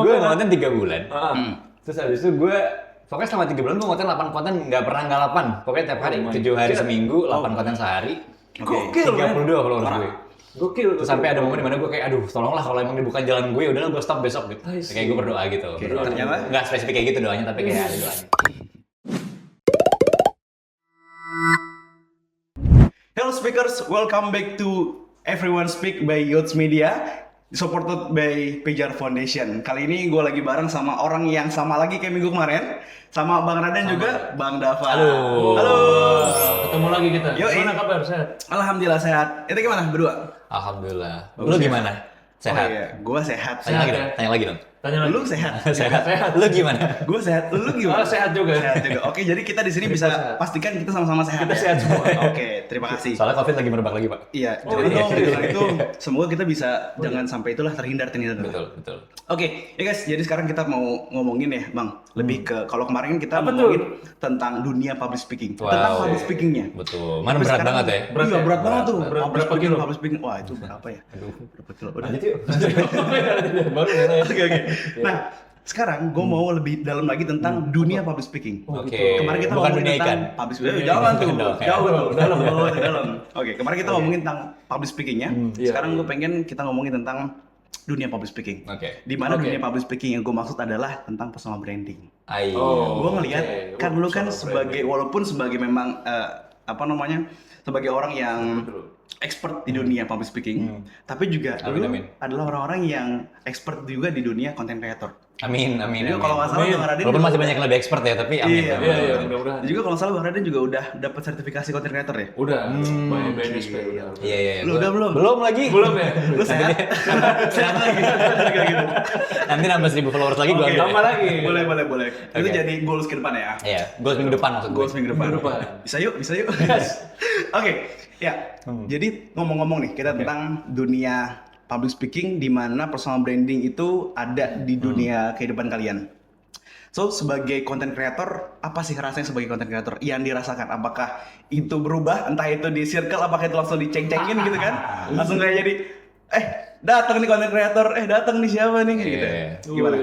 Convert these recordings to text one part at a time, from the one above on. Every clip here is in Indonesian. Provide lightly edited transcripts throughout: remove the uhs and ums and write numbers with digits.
gue ngonten 3 bulan. Terus habis itu gue pokoknya selama 3 bulan gue ngonten 8 konten, nggak pernah nggak 8. Pokoknya tiap hari, 7 hari seminggu, 8 konten sehari. Gokil, 32 followers gue. Gokil. Terus sampai ada momen dimana gue kayak, aduh tolonglah kalau emang ini bukan jalan gue, udahlah gue stop besok gitu. Kayak gue berdoa gitu. Ternyata Nggak spesifik kayak gitu doanya, tapi kayak ada doanya. Hello speakers, welcome back to Everyone Speak by Youth Media, supported by Pijar Foundation. Kali ini gue lagi bareng sama orang yang sama lagi kayak minggu kemarin, sama Bang Raden juga, Bang Dava. Halo. Ketemu lagi kita. Gimana kabar? Sehat? Alhamdulillah sehat. Itu gimana berdua? Alhamdulillah. Lu gimana? Sehat? Oh iya, gue sehat. Tanya lagi dong. Tanya lagi. Lu sehat? Sehat. Lu gimana? Gue sehat. Lu gimana? Sehat juga. Sehat juga. Oke, jadi kita di sini bisa pastikan kita sama-sama sehat. Kita ya? sehat semua. Oke, terima kasih. Soalnya COVID lagi merebak lagi, Pak. Iya, Oh, jadi iya. itu semoga kita bisa jangan sampai itulah terhindar. Betul. Oke, ya guys, jadi sekarang kita mau ngomongin ya, Bang. Lebih ke kalau kemarin kita Apa ngomongin tentang dunia public speaking, Wow. tentang public speakingnya. Betul. Mana Tapi berat sekarang- banget ya? Iya, berat banget tuh. Berapa Public speaking, kilo? Public speaking. Wah, itu berapa ya? Aduh. Berapa kilo? Udah. Lanjut yuk. Baru ya. Oke. Nah, sekarang gue mau lebih dalam lagi tentang dunia public speaking. Oke. Kemarin kita Bukan ngomongin dunia tentang ikan. public speaking. Jangan tuh, Dong, ya. jauh tuh, dalam. Oke, kemarin kita ngomongin tentang public speakingnya. Iya, Sekarang gue pengen kita ngomongin tentang dunia public speaking. Oke. Di mana Oke. dunia public speaking yang gue maksud adalah tentang personal branding. Ayo. Gue ngelihat oke. kan lu kan Personal sebagai walaupun sebagai memang sebagai orang yang expert di dunia public speaking, tapi juga Amin. adalah orang-orang yang expert juga di dunia content creator. Amin. Jadi kalau nggak salah Amin. Bang Raden Walaupun juga masih banyak yang lebih expert ya, tapi amin. Iya, amin. Iya, mudah-mudahan. juga kalau nggak salah Bang Raden juga udah dapat sertifikasi content creator ya. Udah. By BNSP udah. Iya. Lu udah belum? Belum lagi. Belum ya? Lu sehat? Sehat lagi. Kayak gitu. Nanti nambah 1.000 followers lagi gua Oke. ambil. Tambah lagi. Boleh. Itu Oke. jadi goals ke depan ya. Iya, goals minggu depan maksud gue. Goals minggu depan. Minggu depan. Bisa yuk. Oke, ya. Jadi ngomong-ngomong nih kita tentang dunia public speaking di mana personal branding itu ada di dunia kehidupan kalian. So, sebagai content creator, apa sih rasanya sebagai content creator yang dirasakan? Apakah itu berubah? Entah itu di circle, apakah itu langsung diceng-cengin gitu kan? Langsung kayak jadi, datang nih content creator, datang nih siapa nih? Kayak gitu. Iya. Gimana?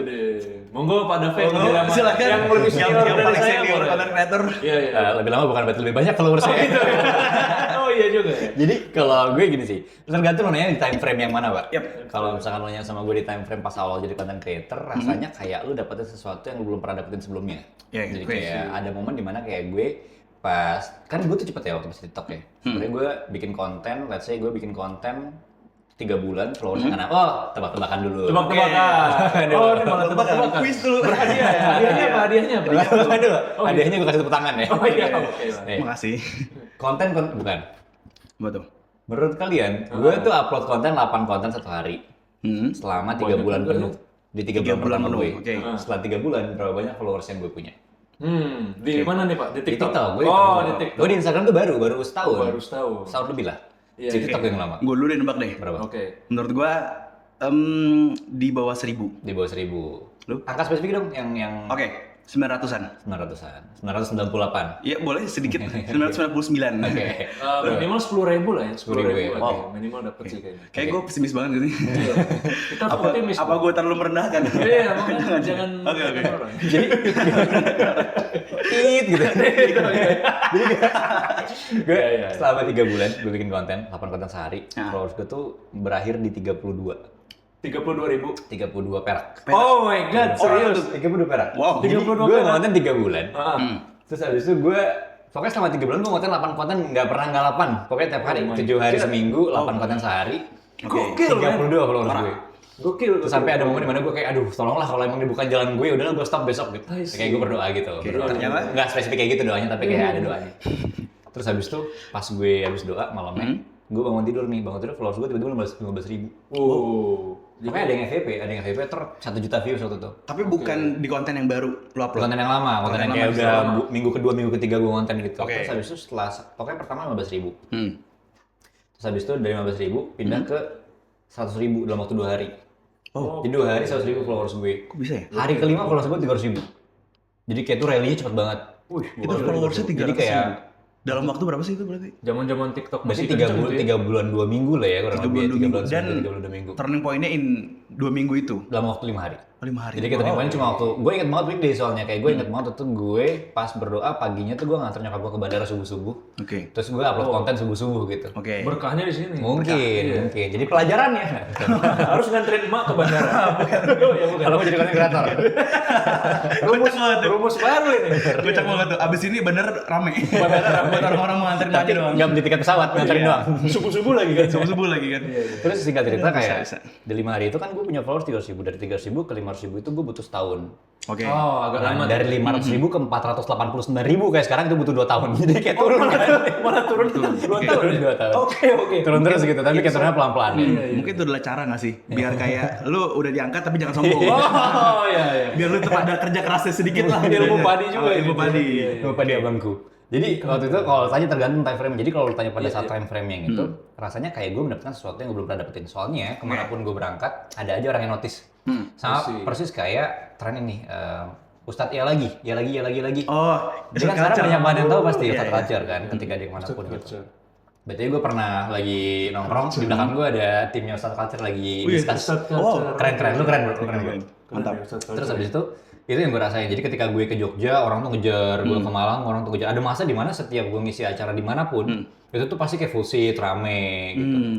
Monggo Pak David. Silakan. Yang lebih senior yang dari paling saya. senior boleh. content creator. Iya. Lebih lama bukan berarti lebih banyak followersnya. Oh iya juga. Jadi kalau gue gini sih, tergantung lo nanya di time frame yang mana, Pak. Yap. Kalau misalkan lo nanya sama gue di time frame pas awal jadi content creator, rasanya kayak lo dapetin sesuatu yang lo belum pernah dapetin sebelumnya. Iya, Jadi oke. kayak ada momen dimana kayak gue pas, kan gue tuh cepet ya waktu pas TikTok ya. Sebenarnya gue bikin konten, let's say gue bikin konten 3 bulan, followersnya kan, tebak-tebakan dulu. Tebak-tebakan. Oh, ini malah tebak-tebakan. Quiz dulu. Berhadiah ya? Hadiahnya apa? Hadiahnya apa? Tebak-tebakan dulu. Hadiahnya gue kasih tepuk tangan ya. Oh iya, oke. Nih, Makasih. konten bukan. Betul. Menurut kalian, gue tuh upload konten 8 konten satu hari selama 3 Banyak bulan juga penuh. Di 3 bulan pertama penuh, gue. oke. Setelah 3 bulan, berapa banyak followers yang gue punya? Di mana nih Pak? Di Di TikTok? TikTok. Di TikTok. Gue di Instagram tuh baru setahun. Baru setahun. Setahun lebih lah. Iya, Di TikTok yang lama. Gue dulu deh nebak deh. Berapa? Oke. Menurut gua di bawah 1000. Di bawah 1.000. Lu? Angka spesifik dong yang Oke, 900-an. 900-an. 998. Iya, boleh sedikit. 999. Oke. Minimal 10.000 lah ya. 10.000 ya. Oke, Wow. minimal dapat sih kayaknya. Kayak gue pesimis banget gitu nih. Kita harus optimis. Apa gue terlalu merendahkan? Iya, makanya jangan Oke. orang. Jadi tit gitu. Gue Iya. selama 3 bulan gue bikin konten, 8 konten sehari. Nah. Followers gue tuh berakhir di 32. 32.000. 32 perak. Oh my god, serius. 32 perak. Wow. Jadi 32 gue perak. ngonten 3 bulan. Ah. Terus habis itu gue pokoknya selama 3 bulan gue ngonten 8 konten, nggak pernah nggak 8. Pokoknya tiap hari, Oh my 7 hari God. seminggu, 8 konten sehari. Gokil, men. 32 followers gue. Gokil. Terus sampai ada momen dimana gue kayak, aduh tolonglah kalau emang ini bukan jalan gue, udahlah gue stop besok gitu. Kayak gue berdoa gitu. Berdoa. ternyata? Nggak spesifik kayak gitu doanya, tapi kayak ada doanya. Terus habis itu pas gue habis doa malamnya, gue bangun tidur followers gue tiba-tiba 15.000. Oh. Makanya ada yang FVP ter 1 juta views waktu itu. Tapi bukan di konten yang baru lo upload. Konten yang lama, konten yang kayak lama, udah lama. minggu kedua, minggu ketiga gue konten gitu. Oke. Terus habis itu setelah, pokoknya pertama 15.000. Hmm. Terus habis itu dari 15.000 pindah ke 100.000 dalam waktu 2 hari. Oh, Jadi 2 hari 100.000 followers gue. kok bisa ya? Hari kelima followers gue 300.000. Jadi kayak tuh rally-nya cepet banget. Wih, Itu followersnya 300 Jadi kayak dalam waktu berapa sih itu berarti? zaman-zaman TikTok berarti masih 3 kenceng bulan, tuh ya. 3 bulan 2 minggu lah ya kurang 3 lebih. bulan 2 minggu. 3 Dan bulan 2 minggu. turning point-nya in 2 minggu itu. Dalam waktu 5 hari. Jadi keterima cuma waktu, gue inget banget weekday soalnya, kayak gue inget banget itu gue pas berdoa paginya tuh gue nganter nyokap gue ke bandara subuh-subuh. Terus gue upload konten subuh-subuh gitu. Berkahnya di sini. Mungkin. Jadi pelajarannya. Harus nganterin emak ke bandara. Ya bukan. Kalau mau jadi konten kreator. Rumus baru ini. Kocak banget tuh. Abis ini bener rame. Buat orang-orang mau nganterin aja doang. Nggak beli tiket pesawat, nganterin doang. Subuh-subuh lagi kan. Subuh-subuh lagi kan. Terus singkat cerita kayak bisa. di 5 hari itu kan gue punya followers 300.000. Dari 300.000 ke 500.000 itu gue butuh setahun. Oh, agak lama. Dari 500.000 ke 489.000 kayak sekarang itu butuh 2 tahun. Jadi kayak turun. Malah turun 2 tahun. 2 tahun. Oke. Turun terus gitu, tapi kayak turunnya pelan-pelan. Mungkin itu adalah cara nggak sih? Biar kayak lu udah diangkat tapi jangan sombong. Oh iya. Biar lu tetap ada kerja kerasnya sedikit lah. Ilmu padi juga. Ilmu padi. Ilmu padi abangku. Jadi waktu itu kalau tanya tergantung time frame. Jadi kalau lu tanya pada saat time frame yang itu, rasanya kayak gue mendapatkan sesuatu yang gue belum pernah dapetin. Soalnya kemanapun gue berangkat, ada aja orang yang notice. Sama persis kayak tren ini, Ustadz ya lagi. Oh, Jadi kan sekarang banyak banget yang tahu pasti Iya, Ustadz iya. Culture kan, ketika dia kemanapun gitu. Berarti gue pernah lagi nongkrong, di belakang gue ada timnya Ustadz Culture lagi discuss. Keren, lu keren bro. Mantap. Terus habis itu yang gue rasain. Jadi ketika gue ke Jogja, orang tuh ngejar, gue ke Malang, orang tuh ngejar. Ada masa di mana setiap gue ngisi acara dimanapun, itu tuh pasti kayak full seat, rame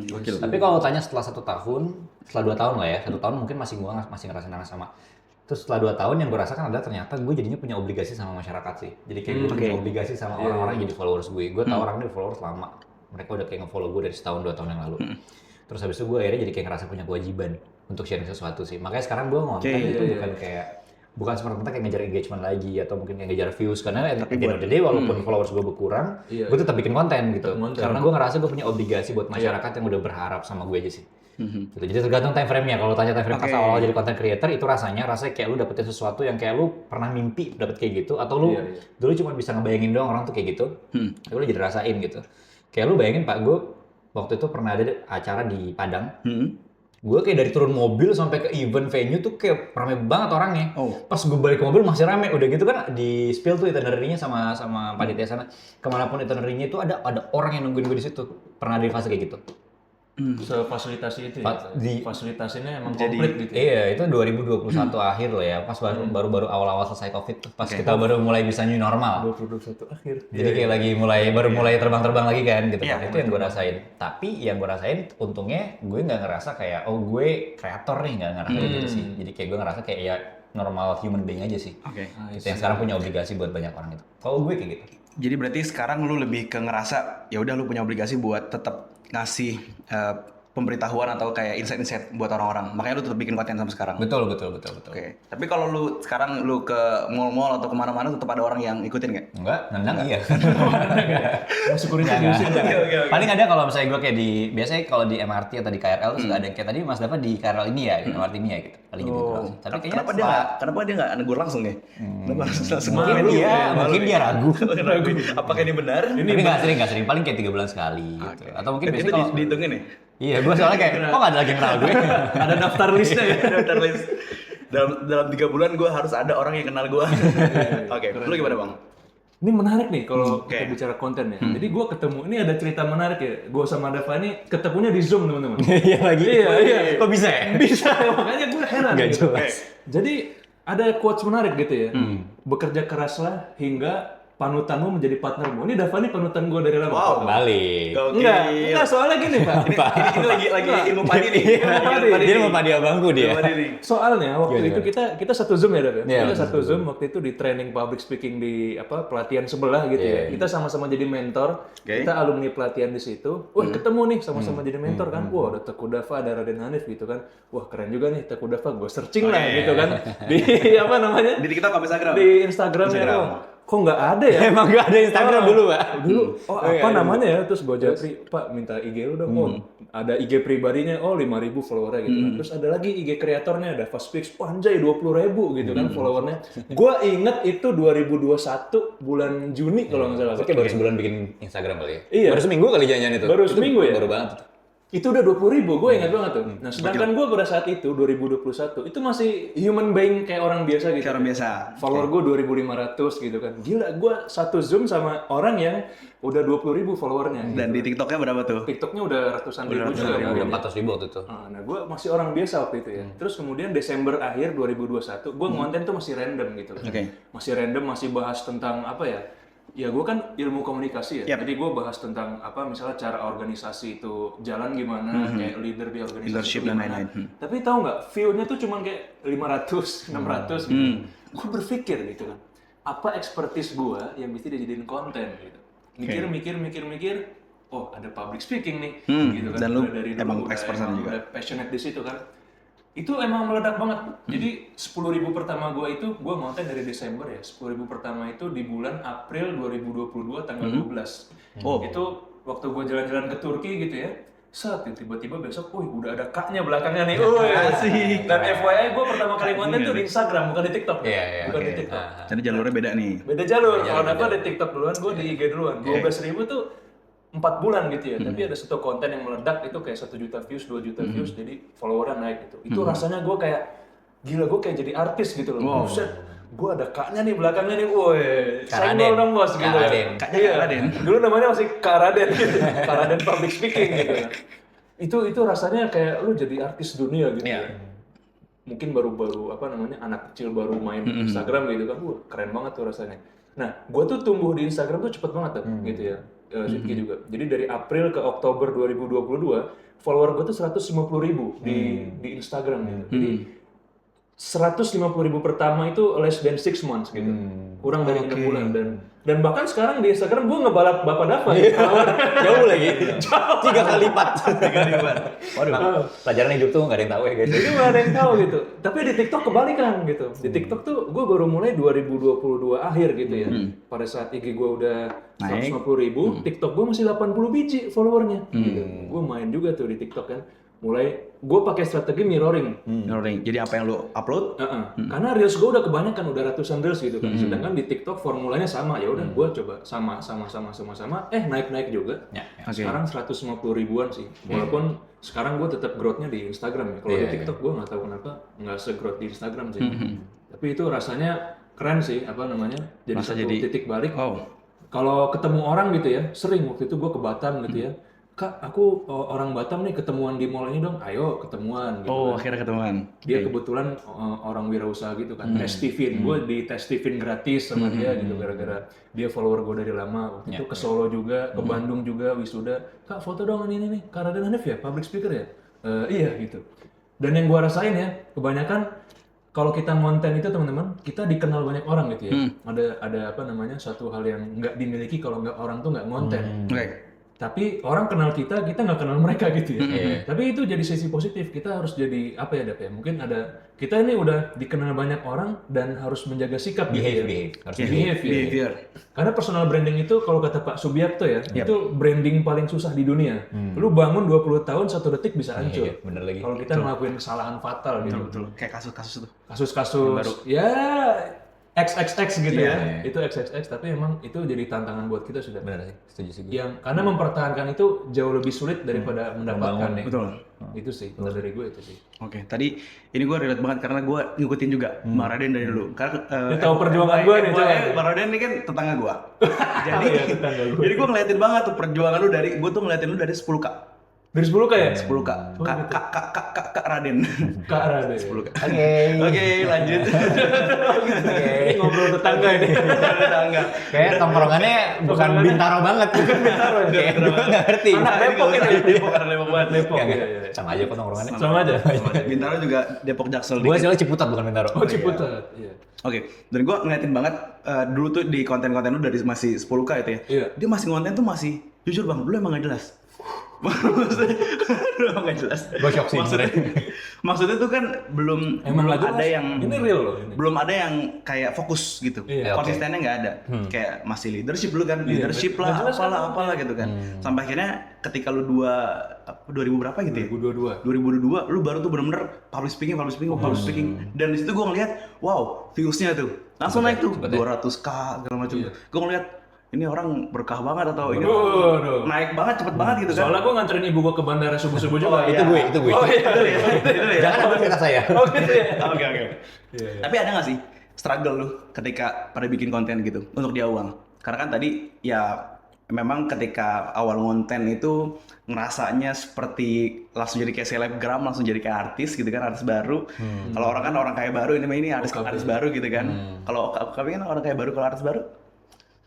gitu. Tapi kalau tanya setelah 1 tahun, setelah 2 tahun lah ya, 1 tahun mungkin masih ngerasain hal sama. Terus setelah 2 tahun yang gue rasakan adalah ternyata gue jadinya punya obligasi sama masyarakat sih. Jadi kayak gue punya obligasi sama orang-orang yang jadi followers gue. Gue tau orang ini followers lama. Mereka udah kayak nge-follow gue dari setahun 2 tahun yang lalu. Terus habis itu gue akhirnya jadi kayak ngerasa punya kewajiban untuk sharing sesuatu sih. Makanya sekarang gue ngonten itu bukan semata-mata kayak ngejar engagement lagi atau mungkin kayak ngejar views, karena at the end of the day walaupun followers gue berkurang, gue tetap bikin konten gitu. Karena gue ngerasa gue punya obligasi buat masyarakat yang udah berharap sama gue aja sih. Gitu. Jadi tergantung time frame-nya. Kalau tanya time frame pas awal jadi content creator, itu rasanya kayak lu dapetin sesuatu yang kayak lu pernah mimpi dapet kayak gitu, atau lu dulu cuma bisa ngebayangin doang orang tuh kayak gitu, tapi lu jadi rasain gitu. Kayak lu bayangin Pak, gue waktu itu pernah ada acara di Padang. Gue kayak dari turun mobil sampai ke event venue tuh kayak rame banget orangnya. Pas gue balik ke mobil masih rame. Udah gitu kan di spill tuh itinerary-nya sama panitia sana. Kemanapun itinerary-nya itu ada orang yang nungguin gue di situ. Pernah ada di fase kayak gitu. Sefasilitasi itu ya? Fasilitasinya emang komplit gitu ya? Iya, itu 2021 akhir lah ya. Pas baru awal-awal selesai COVID tuh. Pas kita baru mulai bisa new normal. 2021 akhir. Jadi kayak lagi baru mulai terbang-terbang lagi kan gitu. Itu yang gue rasain. Tapi yang gue rasain untungnya gue nggak ngerasa kayak gue kreator nih, nggak ngerasa gitu sih. Jadi kayak gue ngerasa kayak ya normal human being aja sih. Gitu, yang sekarang punya obligasi buat banyak orang itu. Kalau gue kayak gitu. Jadi berarti sekarang lu lebih ke ngerasa ya udah lu punya obligasi buat tetap ngasih pemberitahuan atau kayak insight-insight buat orang-orang. Makanya lu tetap bikin konten sampai sekarang. Betul. Oke. Tapi kalau lu sekarang lu ke mall-mall atau kemana-mana tetap ada orang yang ikutin nggak? Enggak, nendang iya. Syukurin Oke. Paling ada kalau misalnya gue kayak biasanya kalau di MRT atau di KRL tuh suka ada yang kayak tadi Mas Dava di KRL ini ya, MRT ini ya gitu. Paling gitu doang sih. Tapi kayaknya Kenapa dia nggak negur langsung nih? Kenapa langsung mungkin dia ragu. Apakah ini benar? Ini nggak sering, paling kayak 3 bulan sekali gitu. Atau mungkin biasanya kalau dihitungin ya? iya, gue soalnya kayak kok nggak ada lagi yang kenal gue. Ada daftar listnya ya? Daftar list. Dalam 3 bulan gue harus ada orang yang kenal gue. Oke, lu gimana Bang? Ini menarik nih kalau kita bicara konten ya. Jadi gue ketemu, ini ada cerita menarik ya. Gue sama Dava ini ketemunya di Zoom teman-teman. Iya lagi. Iya. Kok bisa ya? Bisa, makanya gue heran. Nggak gitu. jelas. Jadi ada quotes menarik gitu ya. Bekerja keraslah hingga panutanmu menjadi partnermu. Ini Dava nih panutan gue dari lama. Wow. Balik. Enggak, soalnya gini Pak. Ini lagi ilmu padi nih. Dia mau padi abangku dia. Soalnya waktu itu kita satu Zoom ya, Dav. Iya, Kita satu Zoom waktu itu di training public speaking di pelatihan sebelah gitu ya. Kita sama-sama jadi mentor. Kita alumni pelatihan di situ. Wah, ketemu nih sama-sama jadi mentor kan. Wah, ada Teguh Dava, ada Raden Hanif gitu kan. Wah, keren juga nih Teguh Dava. Gue searching lah gitu kan. Di apa namanya? Di TikTok apa Instagram? Di Instagramnya kok nggak ada ya? Emang nggak ada Instagram dulu, Pak? Dulu, apa namanya ya? Terus gue japri, Pak minta IG lu dong. Oh, ada IG pribadinya, 5.000 followernya gitu kan. Terus ada lagi IG kreatornya, Dava Speaks, anjay 20.000 gitu kan followernya. Gue inget itu 2021 bulan Juni kalau nggak salah. Oke, baru sebulan bikin Instagram kali ya? Iya. Baru seminggu kali jangan itu. Baru seminggu ya? Baru banget itu. Itu udah 20.000, gue ingat banget tuh. Nah, sedangkan gue pada saat itu 2021 itu masih human being kayak orang biasa gitu. Kayak orang biasa. Follower gue 2.500 gitu kan. Gila, gue satu Zoom sama orang yang udah 20.000 followernya. Dan di TikToknya berapa tuh? TikToknya udah ratusan ribu juga. Udah 400.000 waktu itu. Nah, gue masih orang biasa waktu itu ya. Terus kemudian Desember akhir 2021, gue konten tuh masih random gitu. Masih random, masih bahas tentang apa ya? Ya gue kan ilmu komunikasi ya, jadi gue bahas tentang apa misalnya cara organisasi itu jalan gimana, kayak leader di organisasi Leadership itu dan gimana. lain-lain. Tapi tahu nggak, view-nya tuh cuma kayak 500, 600 gitu. Gue berpikir gitu kan, apa expertise gue yang bisa dijadiin konten gitu. Mikir, oh ada public speaking nih, gitu kan. Dan lu dari dulu emang udah expert juga. udah passionate di situ kan. Itu emang meledak banget. Jadi 10.000 pertama gue itu, gue ngonten dari Desember ya. 10.000 pertama itu di bulan April 2022 tanggal 12. Itu waktu gue jalan-jalan ke Turki gitu ya. Tiba-tiba besok, udah ada kaknya belakangnya nih. Asik. Dan FYI gue pertama kali ngonten tuh di Instagram, bukan di TikTok. Bukan di TikTok. Jadi jalurnya beda nih. Beda jalur. Kalau dapat di TikTok duluan, gue di IG duluan. 12.000 tuh 4 bulan gitu ya, tapi ada satu konten yang meledak itu kayak 1 juta views, 2 juta views, jadi followernya naik gitu. Itu rasanya gue kayak, gila gue kayak jadi artis gitu loh. Buset, gue ada kaknya nih belakangnya nih, woi, senggol dong bos gitu ya. Kaknya Raden. Dulu namanya masih Kak Raden gitu, Kak Raden public speaking gitu ya. Itu rasanya kayak lu jadi artis dunia gitu ya. Mungkin baru apa namanya, anak kecil baru main Instagram gitu kan, keren banget tuh rasanya. Nah, gue tuh tumbuh di Instagram tuh cepet banget tuh, gitu ya. Sidki juga. Jadi dari April ke Oktober 2022, follower gue tuh 150.000 di Instagram gitu. Jadi 150.000 pertama itu less than 6 months gitu. Kurang dari 6 bulan dan bahkan sekarang di Instagram gue ngebalap Bapak Dava. Jauh lagi. 3 kali lipat. Waduh. Pelajaran hidup tuh nggak ada yang tahu ya guys. Itu nggak ada yang tahu gitu. Tapi di TikTok kebalikan gitu. Di TikTok tuh gue baru mulai 2022 akhir gitu ya. Pada saat IG gue udah 150.000, TikTok gue masih 80 biji followernya. Gitu. Gue main juga tuh di TikTok kan. Mulai gue pakai strategi mirroring. Jadi apa yang lu upload? Karena reels gue udah kebanyakan, udah ratusan reels gitu kan. Sedangkan di TikTok formulanya sama, ya udah gue coba sama, naik juga. Sekarang 150.000-an sih. Walaupun sekarang gue tetap growth-nya di Instagram ya. Kalau di TikTok gue nggak tahu kenapa nggak se-growth di Instagram sih. Tapi itu rasanya keren sih, apa namanya? Jadi titik balik. Kalau ketemu orang gitu ya, sering waktu itu gue ke Batam gitu ya. Kak, aku orang Batam nih, ketemuan di mall ini dong. Ayo ketemuan gitu. Akhirnya ketemuan. Dia kebetulan orang wirausaha gitu kan. Tes TV-in, gue di tes TV-in gratis sama dia gitu gara-gara dia follower gue dari lama. Waktu itu ke Solo juga, ke Bandung juga wisuda. Kak, foto dong ini nih. Kak Raden Hanif ya, public speaker ya? Iya gitu. Dan yang gue rasain ya, kebanyakan kalau kita ngonten itu teman-teman, kita dikenal banyak orang gitu ya. Ada apa namanya, satu hal yang nggak dimiliki kalau nggak orang tuh nggak ngonten. Tapi orang kenal kita nggak kenal mereka gitu ya. Tapi itu jadi sisi positif. Kita harus jadi apa ya, Dap ya? Mungkin kita ini udah dikenal banyak orang dan harus menjaga sikap behavior. Karena personal branding itu kalau kata Pak Subiakto ya, itu branding paling susah di dunia. Lu bangun 20 tahun 1 detik bisa hancur. Bener lagi. Kalau kita ngelakuin kesalahan fatal gitu. Betul. Kayak kasus-kasus tuh. Kasus-kasus ya XXX gitu ya. Itu XXX, tapi emang itu jadi tantangan buat kita sudah. Benar sih, setuju sih. Karena mempertahankan itu jauh lebih sulit daripada mendapatkan. Betul. Itu sih, kalau dari gue itu sih. Oke, tadi ini gue relate banget karena gue ngikutin juga Bang Raden dari dulu. Karena Dia tahu perjuangan gue nih, coba. Bang Raden ini kan tetangga gue. Jadi gue ngeliatin banget tuh perjuangan lu gue tuh ngeliatin lu dari 10K. Dari 10K ya? 10K. Kak Raden. Kak Raden. 10K. Oke, lanjut. Ini ngobrol tetangga ini. Tetangga. Kayak tongkrongannya bukan Bintaro banget. Bukan Bintaro. Kayak gue nggak ngerti. Anak Depok ini. Depok banget. Depok. Sama aja kok tongkrongannya. Sama aja. Bintaro juga Depok Jaksel. Gue soalnya Ciputat bukan Bintaro. Oh, Ciputat. Iya. Oke, dan gue ngeliatin banget dulu tuh di konten-konten lu dari masih 10K itu ya. Iya. Dia masih konten tuh masih jujur bang, dulu emang gak jelas. Maksudnya emang gak jelas. Gue shock sih maksudnya tuh kan belum ada yang ini real loh ini. Belum ada yang kayak fokus gitu. Konsistennya nggak ada. Kayak masih leadership dulu kan, leadership lah, apalah gitu kan. Sampai akhirnya ketika lu 2000 berapa gitu ya? 2022 lu baru tuh bener-bener public speaking. Dan di situ gue ngeliat, wow, views-nya tuh langsung naik tuh 200K segala macam. Gue ngeliat ini orang berkah banget atau ini Waduh. naik banget cepet banget gitu kan. Soalnya gue nganterin ibu gue ke bandara subuh-subuh juga. Itu gue. Oh iya, Jangan ambil cerita saya. Oh gitu ya. Oke. Iya. Tapi ada nggak sih struggle lu ketika pada bikin konten gitu untuk di awal? Karena kan tadi ya memang ketika awal konten itu ngerasanya seperti langsung jadi kayak selebgram, langsung jadi kayak artis gitu kan, artis baru. Kalau orang kan orang kayak baru, ini artis baru gitu kan. Kalau kami kan orang kayak baru, kalau artis baru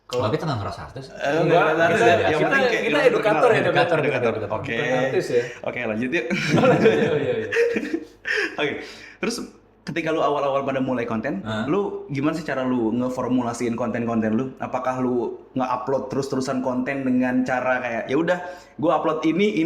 Kalau kita nggak ngerasa artis. enggak, kita edukator ya, edukator. Bukan artis ya. Oke, lanjut yuk. Iya. Oke. Terus ketika lu awal-awal pada mulai konten, lu gimana sih cara lu ngeformulasiin konten-konten lu? Apakah lu nge-upload terus-terusan konten dengan cara kayak ya udah, gua upload ini,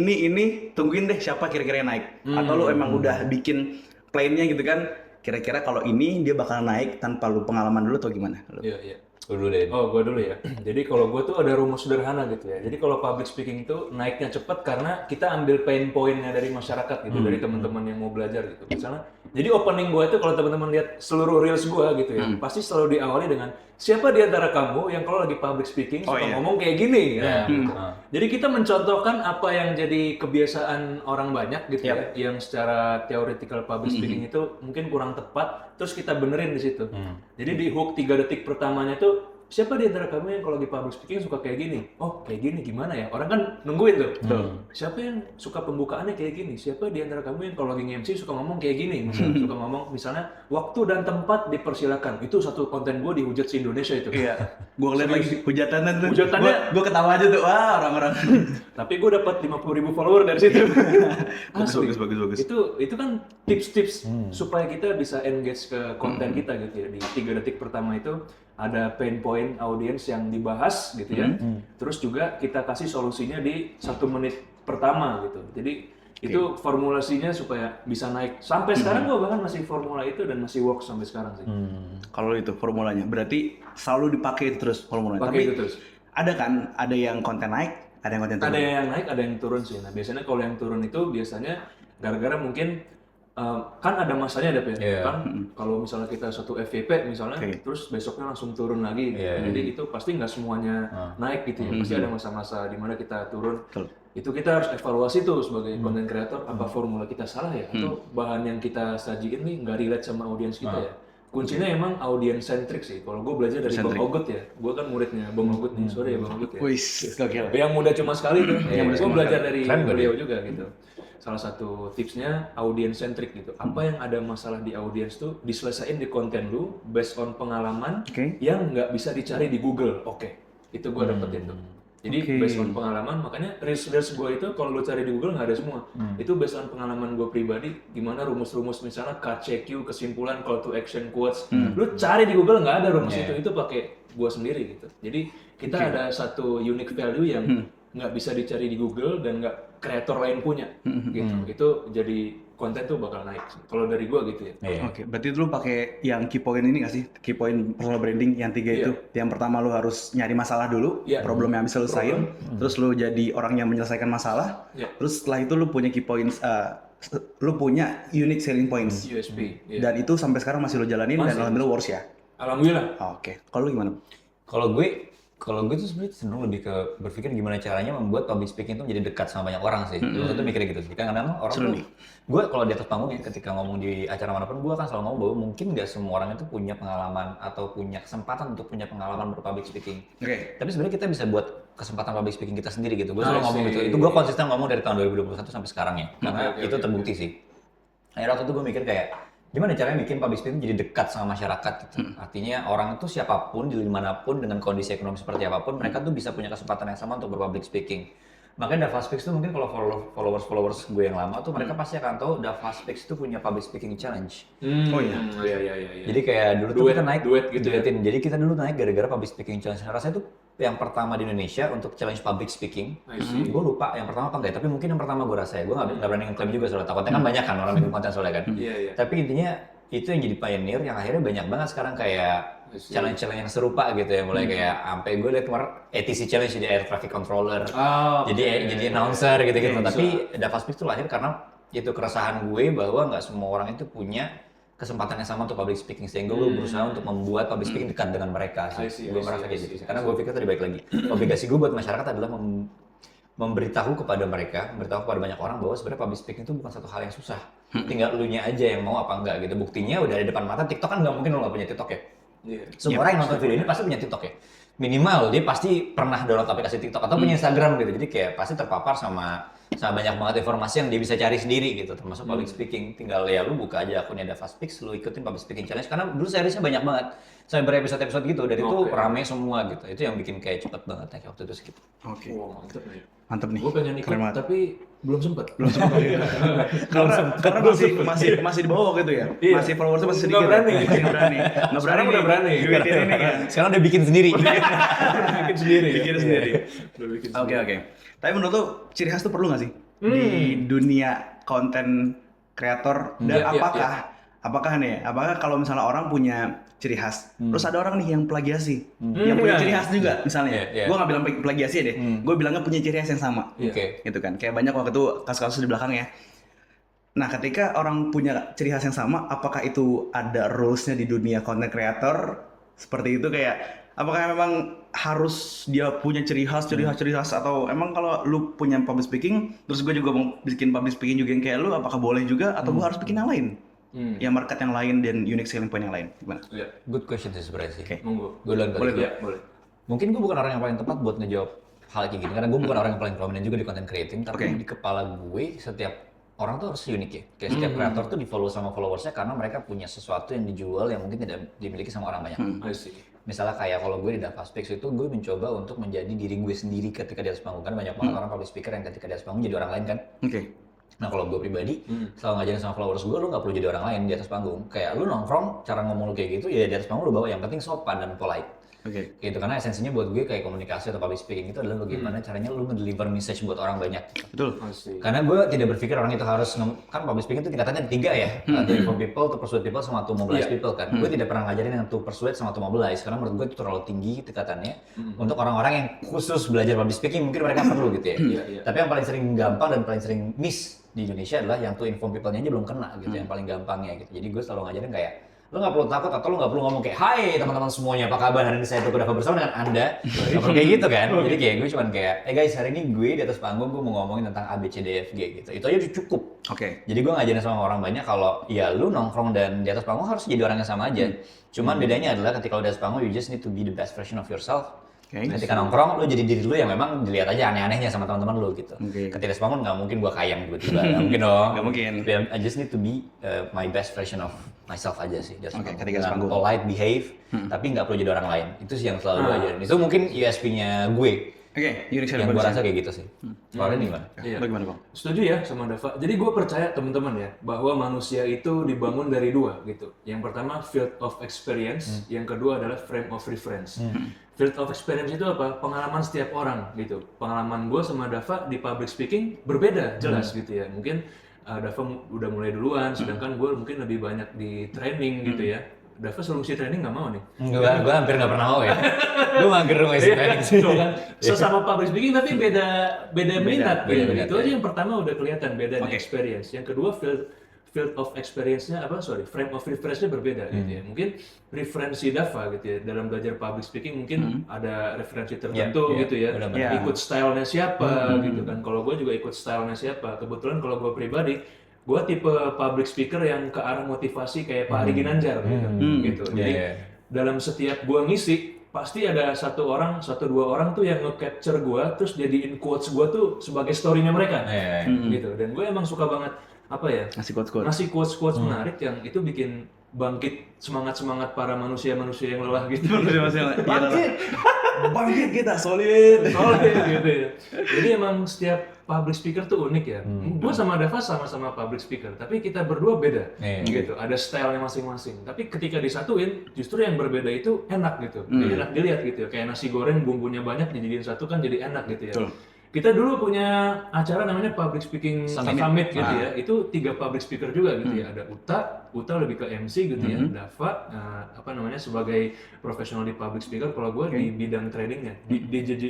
tungguin deh siapa kira-kira yang naik? Atau lu emang udah bikin plan-nya gitu kan? Kira-kira kalau ini dia bakal naik tanpa lu pengalaman dulu atau gimana? Iya. Dulu deh. Oh, gue dulu ya. Jadi kalau gue tuh ada rumus sederhana gitu ya. Jadi kalau public speaking itu naiknya cepat karena kita ambil pain point-nya dari masyarakat gitu, dari teman-teman yang mau belajar gitu. Misalnya, jadi opening gue itu kalau teman-teman lihat seluruh reels gue gitu ya, pasti selalu diawali dengan siapa di antara kamu yang kalau lagi public speaking suka ngomong kayak gini ya. Gitu. Jadi kita mencontohkan apa yang jadi kebiasaan orang banyak gitu ya, yang secara theoretical public speaking itu mungkin kurang tepat, terus kita benerin di situ. Jadi di hook 3 detik pertamanya tuh siapa di antara kamu yang kalau lagi public speaking suka kayak gini? Oh, kayak gini gimana ya? Orang kan nungguin tuh. Siapa yang suka pembukaannya kayak gini? Siapa di antara kamu yang kalau lagi nge-MC suka ngomong kayak gini? Misalnya, suka ngomong misalnya waktu dan tempat dipersilakan. Itu satu konten gue di Hujat Indonesia itu. Iya. Gua ngeliat lagi hujatannya tuh. Hujatannya. Gua ketawa aja tuh. Wah, orang-orang. Tapi gue dapat 50.000 follower dari situ. Bagus. Itu kan tips-tips supaya kita bisa engage ke konten kita gitu ya. Di 3 detik pertama itu ada pain point audience yang dibahas gitu ya. Terus juga kita kasih solusinya di 1 menit pertama gitu. Jadi itu formulasinya supaya bisa naik. Sampai sekarang gua bahkan masih formula itu dan masih work sampai sekarang sih. Kalau itu formulanya, berarti selalu dipakai itu terus formulanya. Pakai Tapi itu terus. ada kan, ada yang konten naik, ada yang konten turun. Ada yang naik, ada yang turun sih. Nah biasanya kalau yang turun itu biasanya gara-gara mungkin kan ada masanya ada kan kalau misalnya kita satu FYP misalnya terus besoknya langsung turun lagi jadi itu pasti nggak semuanya naik gitu ya pasti ada masa-masa di mana kita turun. Itu kita harus evaluasi tuh sebagai content creator apa formula kita salah ya atau bahan yang kita sajiin nih nggak relate sama audiens kita ya. Kuncinya emang audience centric sih. Kalau gue belajar dari Bang Ogut ya, gue kan muridnya Bang Ogut nih, sorry ya Bang Ogut ya. Yang muda cuma sekali tuh, gue belajar dari beliau juga gitu. Salah satu tipsnya audience centric gitu. Apa yang ada masalah di audience tuh diselesain di konten lu based on pengalaman yang nggak bisa dicari di Google. Itu gue dapetin tuh. Jadi based on pengalaman, makanya reels gue itu kalau lu cari di Google nggak ada semua. Itu based on pengalaman gue pribadi, gimana rumus-rumus misalnya KCQ, kesimpulan, call to action, quotes. Lu cari di Google nggak ada rumus itu pakai gue sendiri gitu. Jadi kita ada satu unique value yang nggak bisa dicari di Google dan nggak kreator lain punya gitu. Itu jadi konten tuh bakal naik. Kalau dari gua gitu ya. Oke, berarti lu pakai yang key point ini nggak sih? Key point personal branding yang 3 itu. Yang pertama lu harus nyari masalah dulu, problem yang bisa lu selesain. Terus lu jadi orang yang menyelesaikan masalah. Terus setelah itu lu punya key points, lu punya unique selling points. USP. Dan itu sampai sekarang masih lu jalanin dan alhamdulillah works ya. Alhamdulillah. Oke, kalau lu gimana? Kalau gue tuh sebenarnya cenderung lebih ke berpikir gimana caranya membuat public speaking itu menjadi dekat sama banyak orang sih. Gue tuh mikirnya gitu sih. Karena memang orang tuh, gue kalau di atas panggung ya ketika ngomong di acara manapun, gue akan selalu ngomong bahwa mungkin nggak semua orang itu punya pengalaman atau punya kesempatan untuk punya pengalaman berpublic speaking. Tapi sebenarnya kita bisa buat kesempatan public speaking kita sendiri gitu. Gue selalu ngomong gitu. Itu gue konsisten ngomong dari tahun 2021 sampai sekarang ya. Karena itu terbukti sih. Akhirnya waktu itu gue mikir kayak, gimana caranya bikin public speaking jadi dekat sama masyarakat gitu. Artinya orang itu siapapun, di dimanapun, dengan kondisi ekonomi seperti apapun, mereka tuh bisa punya kesempatan yang sama untuk berpublic speaking. Makanya Dava Speaks tuh mungkin kalau followers gue yang lama tuh mereka pasti akan tahu Dava Speaks itu punya public speaking challenge. Oh iya. Jadi kayak dulu tuh kita naik duet gitu ya. Jadi kita dulu naik gara-gara public speaking challenge. Rasanya tuh yang pertama di Indonesia untuk challenge public speaking. Gue lupa yang pertama apa enggak, tapi mungkin yang pertama gue rasa ya. Gue nggak berani ngeklaim juga soalnya takutnya kan banyak kan orang bikin konten soalnya kan. Tapi intinya itu yang jadi pioneer yang akhirnya banyak banget sekarang kayak challenge-challenge yang serupa gitu ya, mulai kayak sampai gue liat kemarin ATC challenge jadi air traffic controller, jadi announcer gitu-gitu. Tapi Dava Speaks itu lahir karena itu keresahan gue bahwa nggak semua orang itu punya kesempatan yang sama untuk public speaking, sehingga gue berusaha untuk membuat public speaking dekat dengan mereka sih. Gue merasa kayak gitu. Karena gue pikir tadi baik lagi. Obligasi gue buat masyarakat adalah memberitahu kepada mereka, memberitahu kepada banyak orang bahwa sebenarnya public speaking itu bukan satu hal yang susah. Tinggal elunya aja yang mau apa enggak gitu. Buktinya udah ada di depan mata. TikTok kan nggak mungkin lo nggak punya TikTok ya. Semua orang yang nonton video ini pasti punya TikTok ya. Minimal dia pasti pernah download aplikasi TikTok atau punya Instagram gitu. Jadi kayak pasti terpapar sama banyak banget informasi yang dia bisa cari sendiri gitu, termasuk public speaking. Tinggal ya lu buka aja akunnya DavaSpeaks, lu ikutin public speaking challenge karena dulu seriesnya banyak banget. Sampai berepisode-episode gitu dan itu rame semua gitu. Itu yang bikin kayak cepet banget ya waktu itu segitu. Oke. Wow, mantep nih. Mantep nih. Gue pengen ikut tapi belum sempet. Karena masih di bawah gitu ya. Iya. Masih followersnya masih sedikit. Nggak berani. Masih nggak berani. Sekarang udah berani. Duitin ini kan. Sekarang udah bikin sendiri. Bikin sendiri. Bikin ya? sendiri. Udah bikin Oke. Tapi menurut lo ciri khas tuh perlu nggak sih di dunia konten kreator dan apakah kalau misalnya orang punya ciri khas, terus ada orang nih yang plagiasi, yang punya ciri khas juga misalnya, gue nggak bilang plagiasi deh, gue bilangnya punya ciri khas yang sama, gitu kan, kayak banyak waktu itu kasus-kasus di belakang ya. Nah, ketika orang punya ciri khas yang sama, apakah itu ada rules-nya di dunia content creator seperti itu kayak apakah memang harus dia punya ciri khas atau emang kalau lu punya public speaking, terus gue juga mau bikin public speaking juga yang kayak lu, apakah boleh juga atau gue harus bikin yang lain? Yang market yang lain dan unique selling point yang lain, gimana? Good question sih sebenarnya sih. Monggo. Gue Boleh. Mungkin gue bukan orang yang paling tepat buat ngejawab hal kayak gini karena gue bukan orang yang paling prominent juga di content creating, tapi di kepala gue setiap orang tuh harus unik ya. Kayak setiap kreator tuh di-follow sama followersnya karena mereka punya sesuatu yang dijual yang mungkin tidak dimiliki sama orang banyak. Misalnya kayak kalau gue di DavaSpeaks itu gue mencoba untuk menjadi diri gue sendiri ketika di atas panggung kan banyak banget orang public speaker yang ketika di atas panggung jadi orang lain kan. Nah kalau gue pribadi, selalu ngajarin sama followers gue, lu gak perlu jadi orang lain di atas panggung. Kayak lu nongkrong, cara ngomong lu kayak gitu, ya di atas panggung lu bawa, yang penting sopan dan polite. Gitu, karena esensinya buat gue kayak komunikasi atau public speaking itu adalah bagaimana caranya lu ngedeliver message buat orang banyak. Betul. Karena gue tidak berpikir orang itu harus, kan public speaking itu tingkatannya 3 ya. To inform people, to persuade people, sama to mobilize people kan. Gue tidak pernah ngajarin yang to persuade sama to mobilize, karena menurut gue itu terlalu tinggi tingkatannya. Untuk orang-orang yang khusus belajar public speaking, mungkin mereka perlu gitu ya. Tapi yang paling sering gampang dan paling sering miss di Indonesia adalah yang to inform people-nya aja belum kena gitu, yang paling gampangnya gitu. Jadi gue selalu ngajarin kayak, lo nggak perlu takut atau lo nggak perlu ngomong kayak, hai teman-teman semuanya, apa kabar, hari ini saya Teguh Dava bersama dengan Anda. Nggak perlu kayak gitu kan. Jadi kayak gue cuman kayak, guys, hari ini gue di atas panggung gue mau ngomongin tentang ABCDFG gitu. Itu aja udah cukup. Jadi gue ngajarin sama orang banyak kalau ya lu nongkrong dan di atas panggung harus jadi orang yang sama aja. Cuman bedanya adalah ketika lo di atas panggung, you just need to be the best version of yourself. Ketika nongkrong, lu jadi diri lu yang memang dilihat aja aneh-anehnya sama teman-teman lu gitu. Ketika bangun nggak mungkin gua kayang tiba-tiba, nggak mungkin dong. Nggak mungkin. I just need to be my best version of myself aja sih. Ketika panggung. Polite, behave, tapi nggak perlu jadi orang lain. Itu sih yang selalu gua ajarin. Itu mungkin USP-nya gue. Yang gua rasa kayak gitu sih. Soalnya gimana? Bagaimana Bang? Setuju ya sama Dava. Jadi gue percaya teman-teman ya bahwa manusia itu dibangun dari 2 gitu. Yang pertama field of experience, yang kedua adalah frame of reference. Field of experience itu apa? Pengalaman setiap orang gitu. Pengalaman gue sama Dava di public speaking berbeda jelas gitu ya. Mungkin Dava udah mulai duluan, sedangkan gue mungkin lebih banyak di training gitu ya. Dava solusi training nggak mau nih? Gue hampir nggak pernah mau ya. Gue mager ngisi training sih. Sesama public speaking tapi beda minat. Itu aja yang pertama udah kelihatan bedanya experience. Yang kedua field of experience-nya frame of reference-nya berbeda gitu ya. Mungkin referensi Dava gitu ya dalam belajar public speaking mungkin ada referensi tertentu gitu ya. Ikut style-nya siapa gitu kan. Kalau gue juga ikut style-nya siapa. Kebetulan kalau gue pribadi, gue tipe public speaker yang ke arah motivasi kayak Pak Ari Ginanjar gitu. Jadi dalam setiap gue ngisi pasti ada 1 orang, 1-2 orang tuh yang nge-capture gue terus jadiin quotes gue tuh sebagai story-nya mereka gitu. Dan gue emang suka banget ngasih quotes menarik yang itu bikin bangkit semangat para manusia-manusia yang lelah gitu. Bangkit kita solid gitu ya. Jadi emang setiap public speaker tuh unik ya. Gue sama Dava sama-sama public speaker, tapi kita berdua beda gitu. Ada stylenya masing-masing. Tapi ketika disatuin, justru yang berbeda itu enak gitu. Enak dilihat gitu ya. Kayak nasi goreng bumbunya banyak dijadiin satu kan jadi enak gitu ya. Kita dulu punya acara namanya Public Speaking Summit gitu ya. Itu 3 public speaker juga gitu ya. Ada Uta lebih ke MC gitu ya. Dava sebagai profesional di public speaker. Kalau gue di bidang tradingnya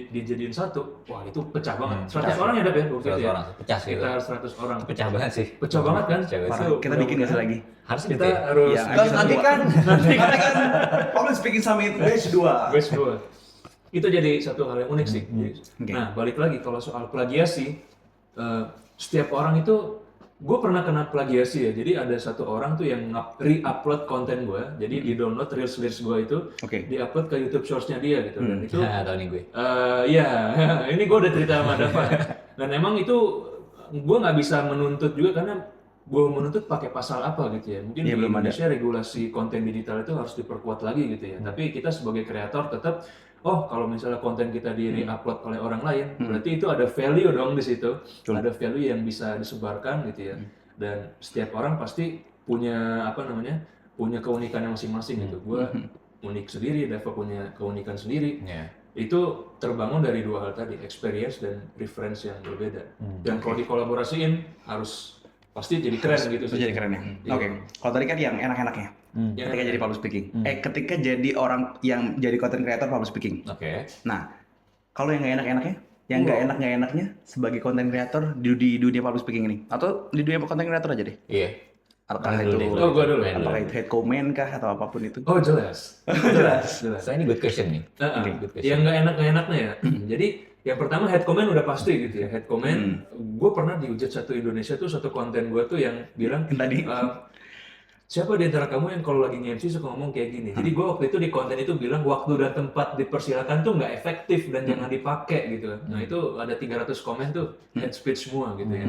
dijadiin satu. Wah itu pecah banget. 100 orang ya Dap ya? 100 orang, pecah sih. Sekitar 100 orang. Pecah banget sih. Pecah banget kan? Kita bikin nggak sih lagi? Harus Kita gitu ya? harus Ya, Nanti kan Public Speaking Summit Batch 2. Batch 2. Itu jadi satu hal yang unik sih. Nah, balik lagi kalau soal plagiasi, setiap orang itu, gue pernah kena plagiasi ya. Jadi ada satu orang tuh yang re-upload konten gue, jadi di-download reels gue itu, di-upload ke YouTube Shorts-nya dia gitu. Dan itu, tahu nih gue. iya, ini gue udah cerita sama Dava. Dan emang itu gue nggak bisa menuntut juga karena gue menuntut pakai pasal apa gitu ya. Mungkin di Indonesia regulasi konten digital itu harus diperkuat lagi gitu ya. Tapi kita sebagai kreator tetap kalau misalnya konten kita di re-upload oleh orang lain, berarti itu ada value dong di situ. Ada value yang bisa disebarkan gitu ya. Dan setiap orang pasti punya punya keunikan yang masing-masing gitu. Gue unik sendiri, Dava punya keunikan sendiri. Itu terbangun dari 2 hal tadi, experience dan reference yang berbeda. Dan kalau dikolaborasiin harus pasti jadi keren gitu sih. Jadi keren ya. Oke. Kalau tadi kan yang enak-enaknya. Ketika jadi public speaking. Ketika jadi orang yang jadi content creator public speaking. Oke. Nah, kalau yang nggak enak-enaknya, yang nggak enak-enaknya sebagai content creator di dunia public speaking ini, atau di dunia content creator aja deh. Iya. Apakah itu, gua dulu. apakah itu head comment kah atau apapun itu? Oh jelas. jelas. So ini good question nih. Good question. Yang nggak enak-enaknya ya. Jadi yang pertama head comment udah pasti gitu ya. Head comment, gue pernah dihujat satu Indonesia tuh satu konten gue tuh yang bilang Tadi. siapa di antara kamu yang kalau lagi nge-MC suka ngomong kayak gini. Jadi gue waktu itu di konten itu bilang waktu dan tempat dipersilakan tuh nggak efektif dan jangan dipakai gitu. Nah itu ada 300 komen tuh head speech semua gitu ya.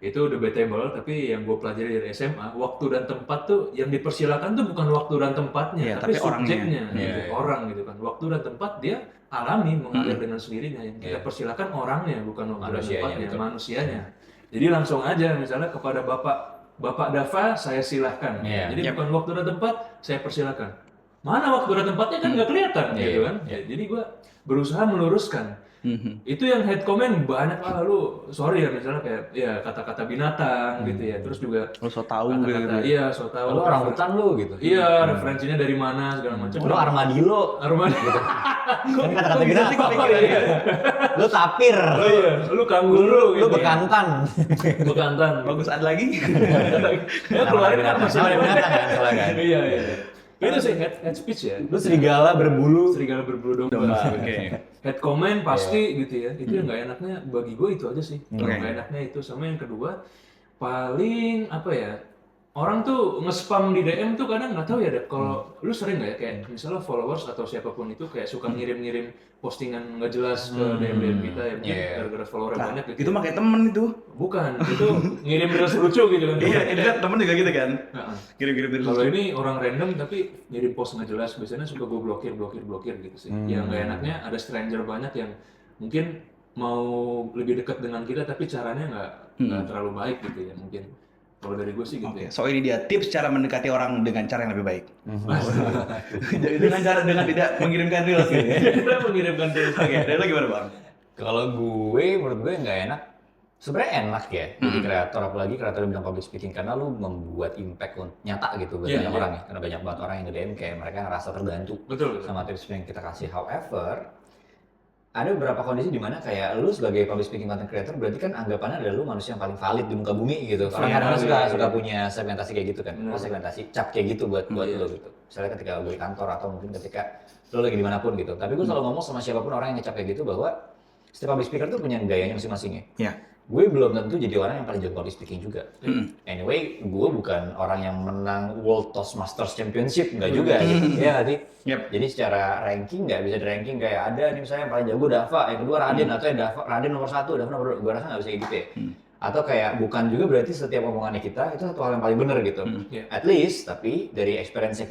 Itu debatable, tapi yang gue pelajari dari SMA, waktu dan tempat tuh yang dipersilakan tuh bukan waktu dan tempatnya, tapi subjeknya, orang gitu kan. Waktu dan tempat dia alami mengalir dengan sendirinya. Yang kita persilakan orangnya, bukan waktu dan tempatnya, manusianya. Jadi langsung aja misalnya kepada Bapak Dava, saya silahkan. Jadi bukan waktu dan tempat, saya persilakan. Mana waktu dan tempatnya kan nggak kelihatan gitu kan. Jadi gue berusaha meluruskan. Itu yang head comment banyak lah lu, sorry ya misalnya kayak ya kata-kata binatang gitu ya, terus juga lu so tahu gitu. Iya so tahu. Lu orang hutan lu gitu. Iya referensinya dari mana segala macam. Lu armadillo gitu. Kan kata-kata binatang. Lu tapir. Oh iya, lu kanguru Lu gitu. bekantan. Bekantan. Bagus ada lagi. Ya keluarin binatang. apa Nama binatang kan salah kan. Iya. Itu sih head speech ya. Lu serigala berbulu domba. Head comment pasti gitu ya. Itu yang nggak enaknya bagi gue itu aja sih. Nggak enaknya itu. Sama yang kedua paling apa ya, orang tuh nge-spam di DM tuh kadang nggak tahu ya Dap. Kalau lu sering nggak ya kayak misalnya followers atau siapapun itu kayak suka ngirim-ngirim postingan nggak jelas ke DM kita ya mungkin gara-gara follower banyak gitu. Itu pakai temen itu. Bukan, itu ngirim reels lucu gitu kan. Iya, itu kan temen juga gitu kan. Kirim-kirim reels. Kalau ini orang random tapi ngirim post nggak jelas, biasanya suka gue blokir gitu sih. Yang nggak enaknya ada stranger banyak yang mungkin mau lebih dekat dengan kita tapi caranya nggak terlalu baik gitu ya mungkin. Kalau dari gue sih gitu. Ya. So ini dia tips cara mendekati orang dengan cara yang lebih baik. Jadi dengan tidak mengirimkan reels gitu. Kita mengirimkan reels. Oke, dari lo gimana Bang? Kalau gue, menurut gue nggak enak. Sebenarnya enak ya jadi kreator, apalagi kreator yang bilang public speaking karena lu membuat impact nyata gitu buat banyak orang ya. Karena banyak banget orang yang nge-DM kayak mereka ngerasa terbantu sama tips yang kita kasih. However, ada beberapa kondisi di mana kayak lu sebagai public speaking content creator berarti kan anggapannya adalah lu manusia yang paling valid di muka bumi gitu. Orang-orang suka punya segmentasi kayak gitu kan. Segmentasi cap kayak gitu buat lu gitu. Misalnya ketika gue di kantor atau mungkin ketika lu lagi dimanapun gitu. Tapi gue selalu ngomong sama siapapun orang yang ngecap kayak gitu bahwa setiap public speaker tuh punya gayanya masing-masing ya. Gue belum tentu jadi orang yang paling jago public speaking juga. Anyway, gue bukan orang yang menang World Toastmasters Championship, enggak juga gitu. Ya nanti. Jadi secara ranking nggak bisa di ranking kayak ada nih misalnya yang paling jago Dava, yang kedua Raden atau yang Raden nomor 1, Dava nomor 2. Gue rasa nggak bisa kayak gitu ya. Atau kayak bukan juga berarti setiap omongannya kita itu satu hal yang paling benar gitu. At least, tapi dari experience-nya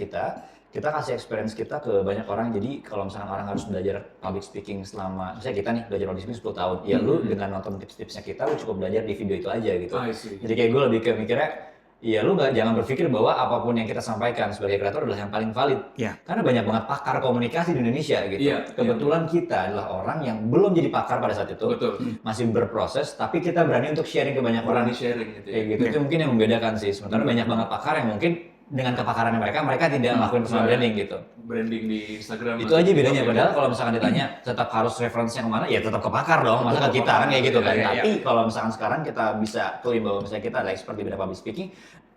kita kasih experience kita ke banyak orang. Jadi kalau misalnya orang harus belajar public speaking selama, misalnya kita nih belajar public speaking 10 tahun, ya lu dengan nonton tips-tipsnya kita, lu cukup belajar di video itu aja gitu. Jadi kayak gue lebih ke mikirnya, Iya, lu jangan berpikir bahwa apapun yang kita sampaikan sebagai kreator adalah yang paling valid. Iya. Karena banyak banget pakar komunikasi di Indonesia gitu. Iya, Kebetulan kita adalah orang yang belum jadi pakar pada saat itu. Betul. Masih berproses, tapi kita berani untuk sharing ke banyak orang. Berani sharing gitu ya. Kayak gitu, itu mungkin yang membedakan sih. Sementara banyak banget pakar yang mungkin dengan kepakarannya mereka tidak melakukan personal branding gitu. Branding di Instagram. Itu aja bedanya. Padahal kalau misalkan ditanya tetap harus referensinya kemana, ya tetap ke pakar dong. Masa ke kita kan kayak gitu kan. Tapi kalau misalkan sekarang kita bisa klaim bahwa misalnya kita adalah expert di bidang public speaking,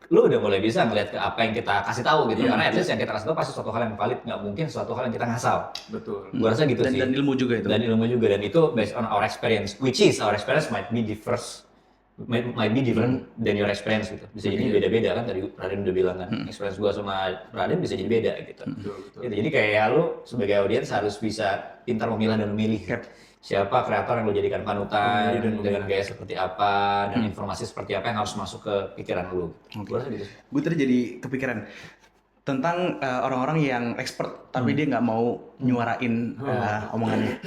lu udah mulai bisa ngeliat ke apa yang kita kasih tahu gitu. Karena at least yang kita kasih tahu pasti suatu hal yang valid, nggak mungkin suatu hal yang kita ngasal. Betul. Gua rasa gitu sih. Dan ilmu juga itu. Dan ilmu juga, dan itu based on our experience, which is our experience might be different than your experience gitu. Bisa jadi beda-beda kan, tadi Raden udah bilang kan, experience gua sama Raden bisa jadi beda gitu. Betul. Gitu. Jadi kayak lu sebagai audiens harus bisa pintar memilah dan memilih siapa kreator yang lu jadikan panutan, dengan gaya seperti apa, dan informasi seperti apa yang harus masuk ke pikiran lu. Gua rasa gitu. Gue tadi jadi kepikiran tentang orang-orang yang expert tapi dia nggak mau nyuarain omongannya.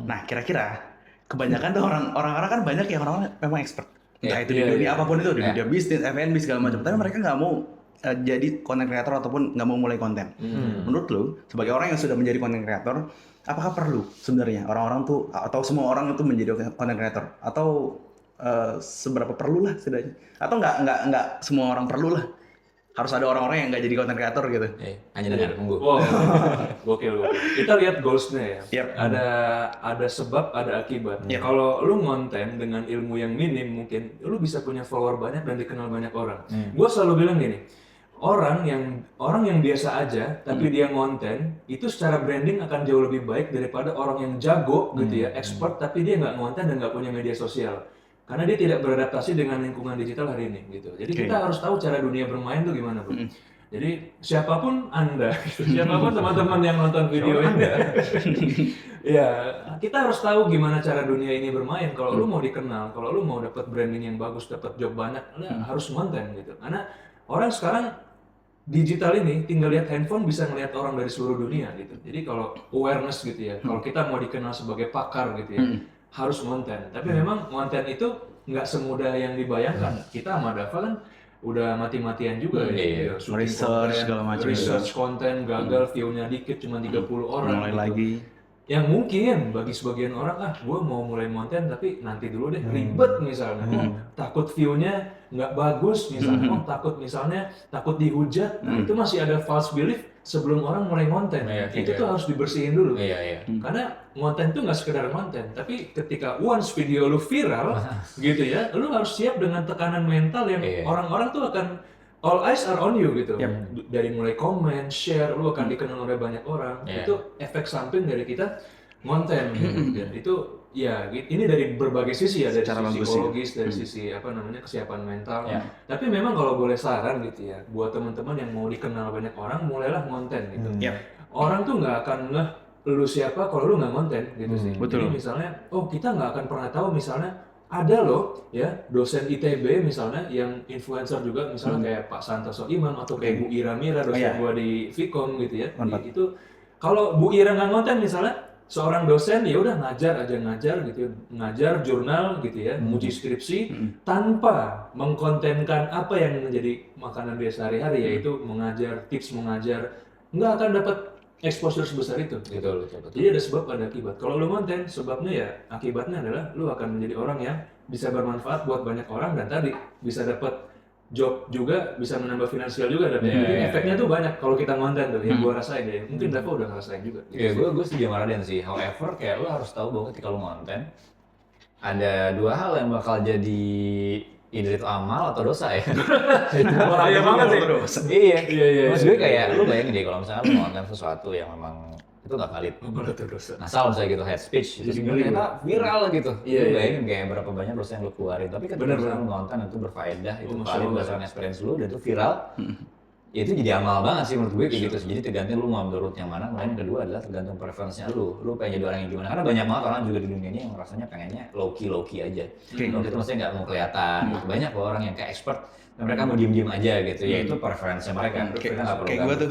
Nah, kira-kira kebanyakan tuh orang-orang kan banyak yang orang memang expert. Entah itu di dunia apapun itu, di dunia bisnis, F&B segala macam. Tapi mereka nggak mau jadi content creator ataupun nggak mau mulai konten. Menurut lu, sebagai orang yang sudah menjadi content creator, apakah perlu sebenarnya orang-orang tuh atau semua orang itu menjadi content creator? Atau seberapa perlu lah setidaknya? Atau nggak semua orang perlu lah? Harus ada orang-orang yang nggak jadi content creator gitu. Hanya dengar, tunggu. Wow, gokil. Kita lihat goals-nya ya. Yep. Ada sebab, ada akibat. Kalau lu ngonten dengan ilmu yang minim, mungkin lu bisa punya follower banyak dan dikenal banyak orang. Gua selalu bilang gini, orang yang biasa aja tapi dia ngonten itu secara branding akan jauh lebih baik daripada orang yang jago gitu ya, expert tapi dia nggak ngonten dan nggak punya media sosial. Karena dia tidak beradaptasi dengan lingkungan digital hari ini gitu. Jadi kita harus tahu cara dunia bermain tuh gimana, Bro. Jadi siapapun Anda, siapapun teman-teman yang nonton video ini, ya kita harus tahu gimana cara dunia ini bermain. Kalau lu mau dikenal, kalau lu mau dapat branding yang bagus, dapat job banyak, lu harus konten gitu. Karena orang sekarang digital ini tinggal lihat handphone bisa ngelihat orang dari seluruh dunia gitu. Jadi kalau awareness gitu ya, kalau kita mau dikenal sebagai pakar gitu ya, harus konten. Tapi memang konten itu nggak semudah yang dibayangkan. Kita sama Dava kan udah mati-matian juga ya. Research segala macam. Research konten gagal, view-nya dikit cuma 30 orang. Mulai gitu. lagi. Yang mungkin bagi sebagian orang gue mau mulai konten tapi nanti dulu deh, ribet misalnya. Takut view-nya nggak bagus misalnya. Takut dihujat. Nah, itu masih ada false belief sebelum orang mulai konten. Itu tuh harus dibersihin dulu. Karena konten tuh nggak sekedar konten, tapi ketika once video lu viral gitu ya, lu harus siap dengan tekanan mental yang orang-orang tuh akan all eyes are on you gitu. Dari mulai komen, share, lu akan dikenal oleh banyak orang. Itu efek samping dari kita konten. Dan itu ya ini dari berbagai sisi ya, dari sisi psikologis, dari sisi kesiapan mental. Tapi memang kalau boleh saran gitu ya, buat teman-teman yang mau dikenal banyak orang, mulailah konten gitu. Orang tuh nggak akan ngeh lu siapa kalau lu nggak konten gitu sih. Jadi misalnya, kita nggak akan pernah tahu misalnya ada loh ya dosen ITB misalnya yang influencer juga misalnya kayak Pak Santoso Imam atau kayak Bu Ira Mira dosen gua di Vkom gitu ya. Itu kalau Bu Ira nggak konten misalnya seorang dosen ya udah ngajar gitu, ngajar jurnal gitu ya, menguji skripsi tanpa mengkontenkan apa yang menjadi makanan dia sehari-hari, yaitu mengajar, tips mengajar, nggak akan dapat exposure sebesar itu. Betul. Jadi ada sebab ada akibat. Kalau lu konten, sebabnya ya akibatnya adalah lu akan menjadi orang yang bisa bermanfaat buat banyak orang dan tadi bisa dapat job juga, bisa menambah finansial juga. Jadi efeknya tuh banyak kalau kita konten tuh, yang gua rasain ya. Mungkin Dava udah ngerasain juga. Iya, gue setuju sama Raden sih. However, kayak lu harus tahu bahwa ketika lu konten, ada dua hal yang bakal jadi either itu amal atau dosa ya. Bahaya banget sih. Iya. Maksud gue kayak lu bayangin deh kalau misalnya lu ngonten sesuatu yang memang itu nggak valid. Asal misalnya gitu head speech, terus ternyata viral gitu. Lu bayangin kayak berapa banyak dosa yang lu keluarin. Tapi ketika misalnya lu ngonten itu berfaedah, itu valid berdasarkan experience lu dan itu viral, ya itu jadi amal banget sih menurut gue kayak gitu. Jadi tergantung lu mau ambil route yang mana. Kemudian yang kedua adalah tergantung preferensinya lu. Lu pengen jadi orang yang gimana? Karena banyak banget orang juga di dunia ini yang rasanya pengennya low key aja. Kalau gitu maksudnya nggak mau kelihatan. Gitu. Banyak loh orang yang kayak expert dan mereka mau diem aja gitu. Ya itu preferensinya mereka. Kita nggak perlu. Kayak gue tuh.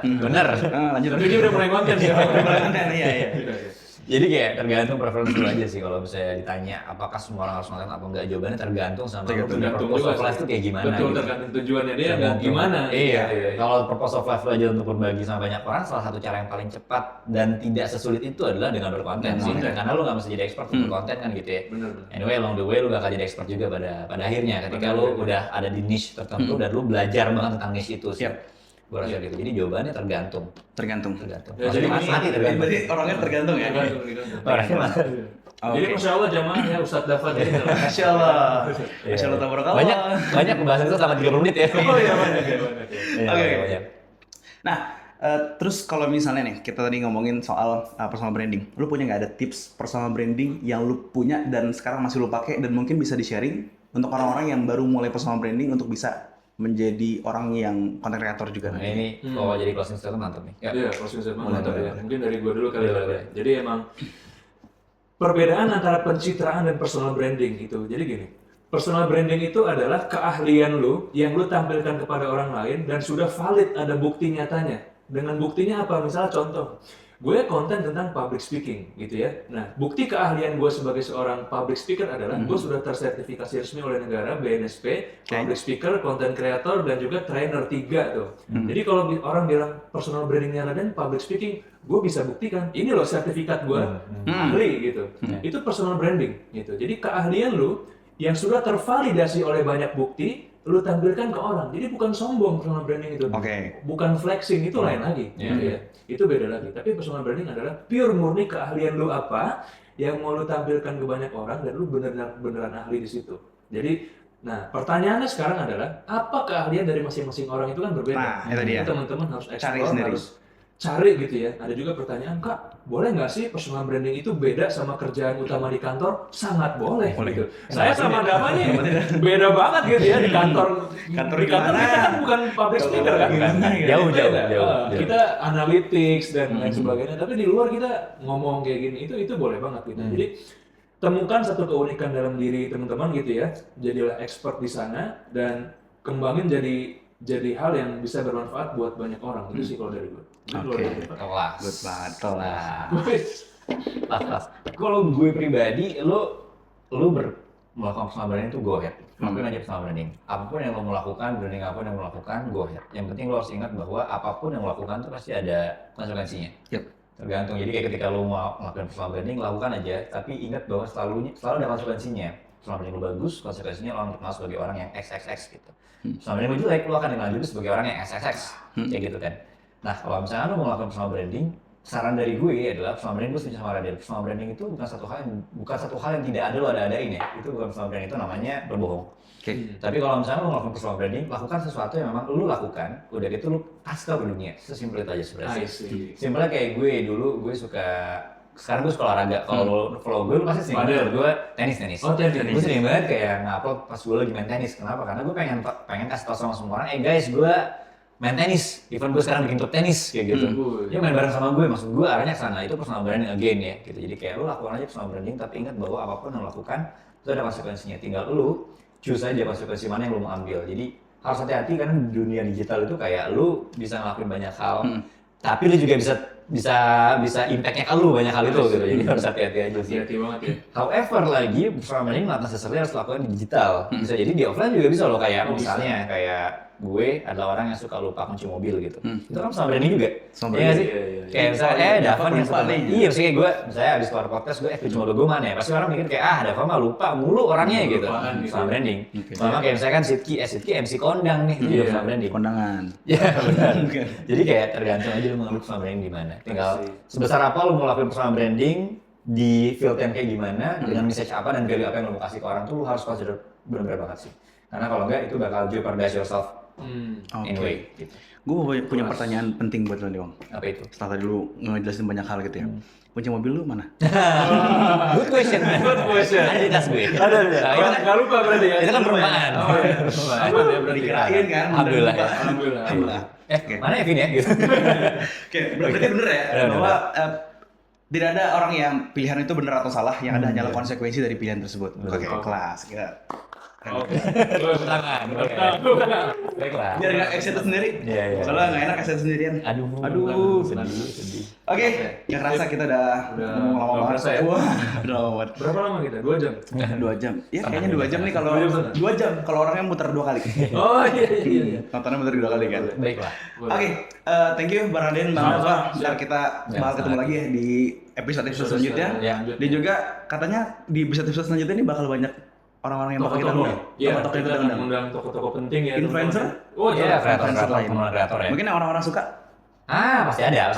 Bener. Lanjut. Tapi dia udah mulai konten ya. Iya. Jadi kayak tergantung preferensi lu aja sih kalau misalnya ditanya apakah semua orang harus konten apa enggak, jawabannya tergantung sama lu punya purpose of life itu kayak gimana. Betul, gitu. tergantung tujuannya dia dan gimana. Iya. Kalau purpose of life lu aja untuk berbagi sama banyak orang, salah satu cara yang paling cepat dan tidak sesulit itu adalah dengan berkonten sih. Karena lu nggak mesti jadi expert untuk berkonten kan gitu ya. Benar. Anyway, along the way lu bakal jadi expert juga pada akhirnya ketika lu udah ada di niche tertentu dan lu belajar banget tentang niche itu sih. Gue rasa gitu. Jadi jawabannya tergantung. Ya, jadi mati tergantung. Berarti orangnya tergantung ya. Orangnya mati. Jadi Masya Allah jamaah ya Ustadz Dafat ini. Masya Allah. Masya Allah tabarakallah. Banyak pembahasan itu selama 30 menit ya. Oh iya banyak. Oke. Nah, terus kalau misalnya nih kita tadi ngomongin soal personal branding, lu punya nggak ada tips personal branding yang lu punya dan sekarang masih lu pakai dan mungkin bisa di-sharing untuk orang-orang yang baru mulai personal branding untuk bisa menjadi orang yang content creator juga? Nah ini kalau jadi closing statement mantap nih. Iya, closing statement mantap ya. Mungkin dari gua dulu kali ya. Jadi emang perbedaan antara pencitraan dan personal branding gitu. Jadi gini, personal branding itu adalah keahlian lu yang lu tampilkan kepada orang lain dan sudah valid, ada bukti nyatanya. Dengan buktinya apa? Misalnya contoh, gue konten tentang public speaking gitu ya. Nah, bukti keahlian gue sebagai seorang public speaker adalah gue sudah tersertifikasi resmi oleh negara, BNSP, public speaker, content creator, dan juga trainer 3 tuh. Jadi kalau orang bilang personal brandingnya Raden, public speaking, gue bisa buktikan, ini loh sertifikat gue, ahli gitu. Itu personal branding gitu. Jadi keahlian lu yang sudah tervalidasi oleh banyak bukti, lu tampilkan ke orang. Jadi bukan sombong personal branding itu. Bukan flexing, itu lain lagi. Gitu ya. Itu beda lagi. Tapi personal branding adalah pure murni keahlian lu apa yang mau lu tampilkan ke banyak orang dan lu beneran ahli di situ. Jadi, nah pertanyaannya sekarang adalah apa keahlian dari masing-masing orang itu kan berbeda. Nah, itu dia. Teman-teman harus Cari explore, sendiri. harus cari gitu ya. Ada juga pertanyaan, Kak, boleh nggak sih personal branding itu beda sama kerjaan utama di kantor? Sangat boleh. Gitu. Saya sama Dava nih beda banget gitu ya di kantor. Di kantor kita kan bukan public speaker kan? Jauh. Kita analytics dan lain sebagainya. Tapi di luar kita ngomong kayak gini, itu boleh banget gitu. Jadi temukan satu keunikan dalam diri teman-teman gitu ya. Jadilah expert di sana dan kembangin jadi hal yang bisa bermanfaat buat banyak orang. Itu sih kalau dari gue. Kelas. Good banget. Kelas. Kalau gue pribadi, lu melakukan personal branding itu go ahead. Lakuin aja personal branding. Apapun yang lo mau lakukan, branding apapun yang lo lakukan, go ahead. Yang penting lo harus ingat bahwa apapun yang lo lakukan itu pasti ada konsekuensinya. Tergantung. Jadi kayak ketika lo mau melakukan personal branding, lakukan aja. Tapi ingat bahwa selalu ada konsekuensinya. Personal branding lo bagus, konsekuensinya lo terkenal sebagai orang yang XXX gitu. Personal branding lo jelek, lo akan dikenal juga sebagai orang yang XXX. Kayak gitu kan. Nah, kalau misalnya lo mau melakukan personal branding, saran dari gue adalah personal branding gue setuju sama Raden. Personal branding itu bukan satu hal yang tidak ada lo ada-adain ya. Itu bukan personal branding, itu namanya berbohong. Tapi kalau misalnya lo melakukan personal branding, lakukan sesuatu yang memang lo lakukan, udah gitu lo kasih tau ke dunia. Sesimpel itu aja sebenarnya. Simpelnya kayak gue dulu, gue sekarang gue suka olahraga. Kalau lo follow gue, lo pasti sering banget gue tenis. Oh, tenis. Gue sering banget kayak ngupload pas gue lagi main tenis. Kenapa? Karena gue pengen kasih tau sama semua orang, guys, gue main tenis, even gue sekarang bikin klub tenis kayak gitu. Dia main bareng sama gue, maksud gue arahnya ke sana. Itu personal branding again ya, gitu. Jadi kayak lu lakukan aja personal branding, tapi ingat bahwa apapun yang lu lakukan itu ada konsekuensinya. Tinggal lu choose aja konsekuensi mana yang lu mau ambil. Jadi harus hati-hati karena di dunia digital itu kayak lu bisa ngelakuin banyak hal, tapi lu juga bisa impact-nya ke lu banyak hal itu gitu. Jadi harus hati-hati aja sih. Hati-hati banget ya. However lagi personal branding nggak necessarily harus lakukan di digital. Bisa jadi di offline juga bisa loh, kayak misalnya kayak gue adalah orang yang suka lupa kunci mobil gitu. Itu kan personal branding juga. Iya nggak sih? Kayak misalnya Davan yang suka iya, misalnya kayak gue, misalnya abis keluar podcast gue kunci mobil gue mana ya? Pasti orang mikir kayak Davan mah lupa mulu orangnya gitu. Personal branding. Sama kayak misalnya kan Sidki MC kondang nih, itu juga personal branding. Kondangan. Iya benar. Jadi kayak tergantung aja lu mau ngambil personal branding di mana. Tinggal sebesar apa lu mau lakuin personal branding, di field yang kayak gimana, dengan message apa dan value apa yang lu mau kasih ke orang tuh lu harus consider benar-benar banget sih. Karena kalau enggak itu bakal jeopardize yourself. Anyway, gitu. Gue punya pertanyaan penting buat lo nih, Bang. Apa itu? Setelah tadi lu ngejelasin banyak hal gitu ya. Kunci mobil lu mana? Good question. Ada di tas gue. Ada. Nggak lupa berarti ya. Itu kan perumahan. Aman ya berarti. Dikirain kan? Alhamdulillah. Alhamdulillah. Mana Evin ya? Gitu. Oke, berarti bener ya bahwa tidak ada orang yang pilihan itu benar atau salah, yang ada hanyalah konsekuensi dari pilihan tersebut. Oke, kelas. Oke. Tangan. Baiklah. Biar nggak excited sendiri. Iya. Soalnya nggak enak excited sendirian. Aduh, sedih. Oke, nggak kerasa kita udah ngomong lama banget. kerasa ya? Wah, udah lama banget. Berapa lama kita? 2 jam. 2 jam. Ya kayaknya 2 jam nih kalau 2 jam kalau orangnya muter 2 kali. Oh iya. Nontonnya muter 2 kali kan. Baiklah. Oke, thank you Bang Raden, Bang Nova. Ntar kita bakal ketemu lagi ya di episode-episode selanjutnya. Ya. Dan juga katanya di episode selanjutnya ini bakal banyak orang-orang yang bakal kita undang. Iya, Tokoh-tokoh yang kita kita akan undang. undang tokoh-tokoh penting ya. Influencer? Oh Iya, iya. kreator ya. Mungkin yang orang-orang suka. Pasti ada.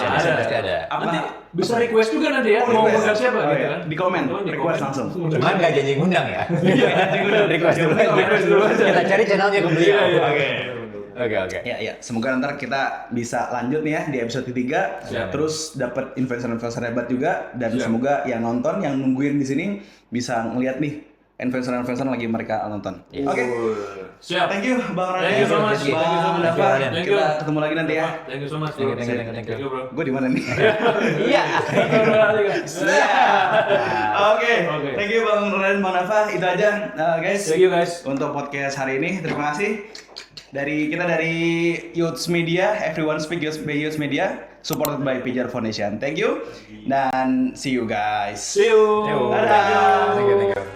Apa? Nanti bisa request juga nanti ya, mau undang siapa gitu kan. Di komen, request langsung. Cuman nggak janji ngundang ya. Request dulu aja. Kita cari channelnya ke beliau. Oke. Ya. Semoga ntar kita bisa lanjut nih ya di episode ketiga. Terus dapat influencer-influencer hebat juga dan semoga yang nonton, yang nungguin di sini bisa ngeliat nih influencer-influencer lagi mereka nonton. Oke. Siap. Thank you Bang Raden. Thank you so much. Bang Dava. Thank you. Kita ketemu lagi nanti ya. Thank you so much. Thank you, bro. Gue di mana nih? Iya. Oke. Thank you Bang Raden, Bang Dava. Itu aja guys. Thank you guys. Untuk podcast hari ini. Terima kasih. Dari Youth Media, Everyone Speak by Youth Media, supported by Pijar Foundation. Thank you dan see you guys. See you. Dadah. Thank you.